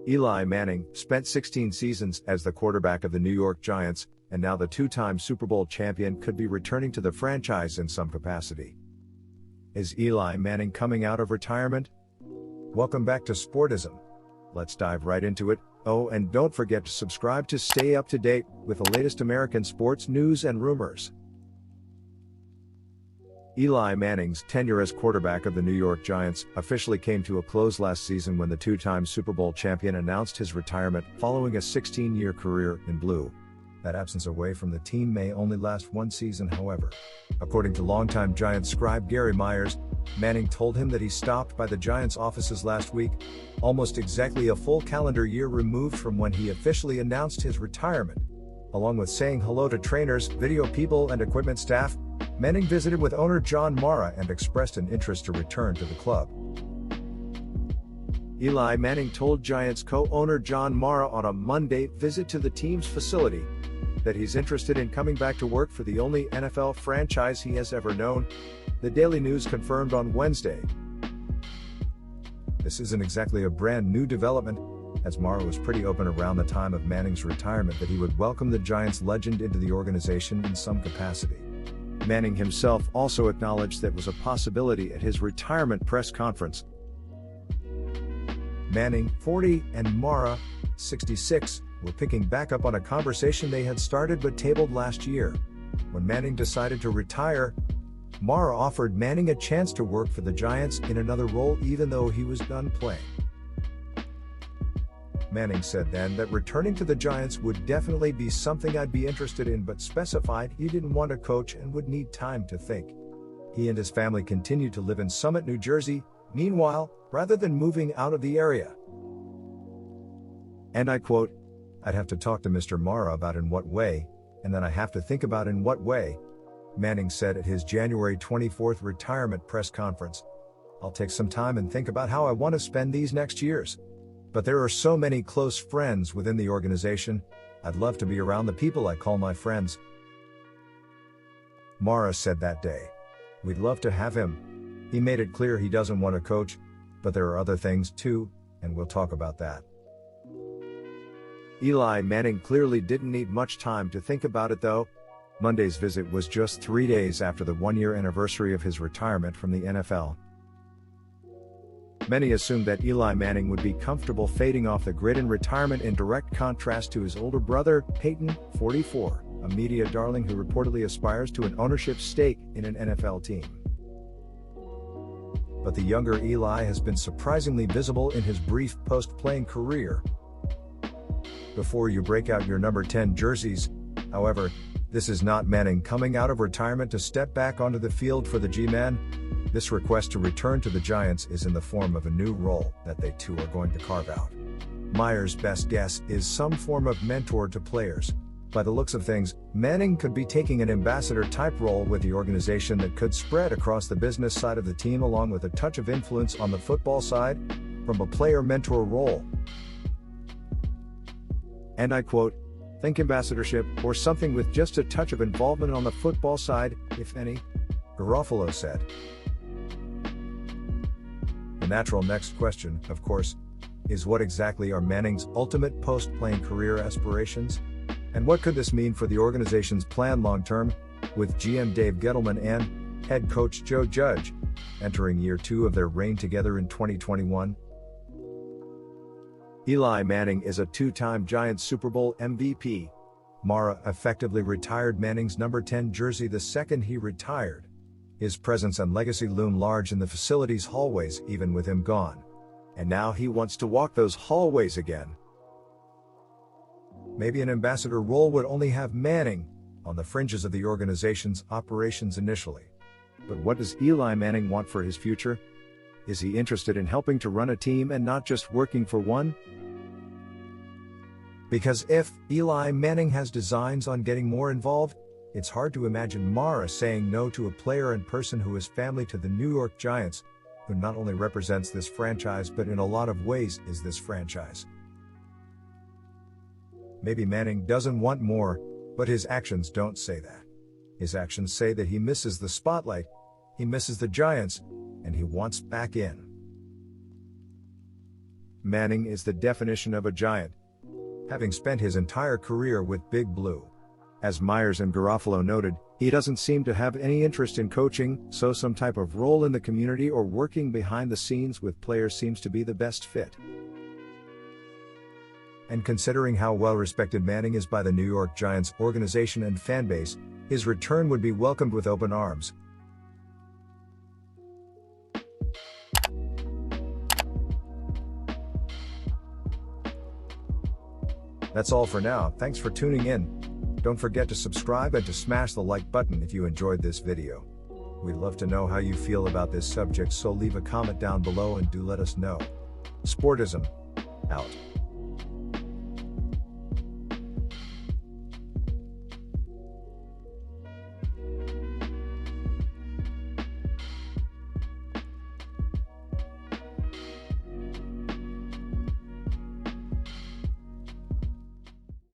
Eli Manning spent 16 seasons as the quarterback of the New York Giants, and now the two-time Super Bowl champion could be returning to the franchise in some capacity. Is Eli Manning coming out of retirement? Welcome back to Sportism. Let's dive right into it. Oh, and don't forget to subscribe to stay up to date with the latest American sports news and rumors. Eli Manning's tenure as quarterback of the New York Giants officially came to a close last season when the two-time Super Bowl champion announced his retirement following a 16-year career in blue. That absence away from the team may only last one season, however. According to longtime Giants scribe Gary Myers, Manning told him that he stopped by the Giants' offices last week, almost exactly a full calendar year removed from when he officially announced his retirement. Along with saying hello to trainers, video people, and equipment staff, Manning visited with owner John Mara and expressed an interest to return to the club. Eli Manning told Giants co-owner John Mara on a Monday visit to the team's facility that he's interested in coming back to work for the only NFL franchise he has ever known, the Daily News confirmed on Wednesday. This isn't exactly a brand new development, as Mara was pretty open around the time of Manning's retirement that he would welcome the Giants legend into the organization in some capacity. Manning himself also acknowledged that was a possibility at his retirement press conference. Manning, 40, and Mara, 66, were picking back up on a conversation they had started but tabled last year. When Manning decided to retire, Mara offered Manning a chance to work for the Giants in another role even though he was done playing. Manning said then that returning to the Giants would definitely be something I'd be interested in, but specified he didn't want to coach and would need time to think. He and his family continued to live in Summit, New Jersey, meanwhile, rather than moving out of the area. And I quote, "I'd have to talk to Mr. Mara about in what way, and then I have to think about in what way," Manning said at his January 24th retirement press conference. "I'll take some time and think about how I want to spend these next years. But there are so many close friends within the organization, I'd love to be around the people I call my friends." Mara said that day, "We'd love to have him. He made it clear he doesn't want to coach, but there are other things too, and we'll talk about that." Eli Manning clearly didn't need much time to think about it though. Monday's visit was just 3 days after the one-year anniversary of his retirement from the NFL. Many assumed that Eli Manning would be comfortable fading off the grid in retirement, in direct contrast to his older brother, Peyton, 44, a media darling who reportedly aspires to an ownership stake in an NFL team. But the younger Eli has been surprisingly visible in his brief post-playing career. Before you break out your number 10 jerseys, however, this is not Manning coming out of retirement to step back onto the field for the G-Man. This request to return to the Giants is in the form of a new role that they too are going to carve out. Myers' best guess is some form of mentor to players. By the looks of things, Manning could be taking an ambassador-type role with the organization that could spread across the business side of the team along with a touch of influence on the football side, from a player-mentor role. And I quote, "Think ambassadorship, or something with just a touch of involvement on the football side, if any," Garofalo said. The natural next question, of course, is what exactly are Manning's ultimate post-playing career aspirations? And what could this mean for the organization's plan long-term, with GM Dave Gettleman and head coach Joe Judge entering year 2 of their reign together in 2021? Eli Manning is a two-time Giants Super Bowl MVP. Mara effectively retired Manning's number 10 jersey the second he retired. His presence and legacy loom large in the facility's hallways even with him gone. And now he wants to walk those hallways again. Maybe an ambassador role would only have Manning on the fringes of the organization's operations initially. But what does Eli Manning want for his future? Is he interested in helping to run a team and not just working for one? Because if Eli Manning has designs on getting more involved, it's hard to imagine Mara saying no to a player and person who is family to the New York Giants, who not only represents this franchise but in a lot of ways is this franchise. Maybe Manning doesn't want more, but his actions don't say that. His actions say that he misses the spotlight, he misses the Giants, and he wants back in. Manning is the definition of a giant, having spent his entire career with Big Blue. As Myers and Garofalo noted, he doesn't seem to have any interest in coaching, so some type of role in the community or working behind the scenes with players seems to be the best fit. And considering how well respected Manning is by the New York Giants organization and fanbase, his return would be welcomed with open arms. That's all for now. Thanks for tuning in. Don't forget to subscribe and to smash the like button if you enjoyed this video. We'd love to know how you feel about this subject, so leave a comment down below and do let us know. Sportism out.